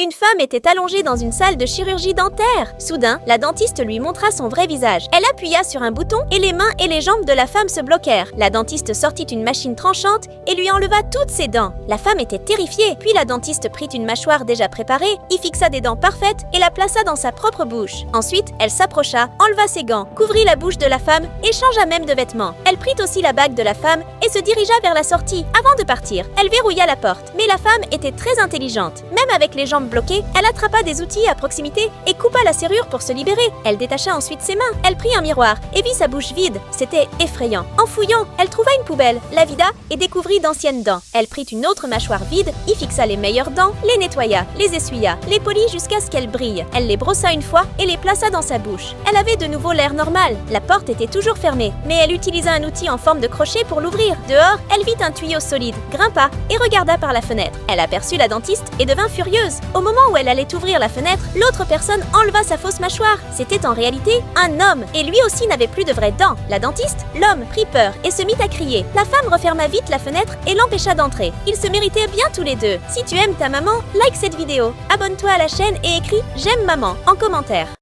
Une femme était allongée dans une salle de chirurgie dentaire. Soudain, la dentiste lui montra son vrai visage. Elle appuya sur un bouton et les mains et les jambes de la femme se bloquèrent. La dentiste sortit une machine tranchante et lui enleva toutes ses dents. La femme était terrifiée. Puis la dentiste prit une mâchoire déjà préparée, y fixa des dents parfaites et la plaça dans sa propre bouche. Ensuite, elle s'approcha, enleva ses gants, couvrit la bouche de la femme et changea même de vêtements. Elle prit aussi la bague de la femme et se dirigea vers la sortie. Avant de partir, elle verrouilla la porte. Mais la femme était très intelligente. Même avec les jambes bloquée, elle attrapa des outils à proximité et coupa la serrure pour se libérer. Elle détacha ensuite ses mains. Elle prit un miroir et vit sa bouche vide. C'était effrayant. En fouillant, elle trouva une poubelle, la vida et découvrit d'anciennes dents. Elle prit une autre mâchoire vide, y fixa les meilleures dents, les nettoya, les essuya, les polit jusqu'à ce qu'elles brillent. Elle les brossa une fois et les plaça dans sa bouche. Elle avait de nouveau l'air normal. La porte était toujours fermée, mais elle utilisa un outil en forme de crochet pour l'ouvrir. Dehors, elle vit un tuyau solide, grimpa et regarda par la fenêtre. Elle aperçut la dentiste et devint furieuse. Au moment où elle allait ouvrir la fenêtre, l'autre personne enleva sa fausse mâchoire. C'était en réalité un homme, et lui aussi n'avait plus de vraies dents. La dentiste, l'homme, prit peur et se mit à crier. La femme referma vite la fenêtre et l'empêcha d'entrer. Ils se méritaient bien tous les deux. Si tu aimes ta maman, like cette vidéo, abonne-toi à la chaîne et écris « J'aime maman » en commentaire.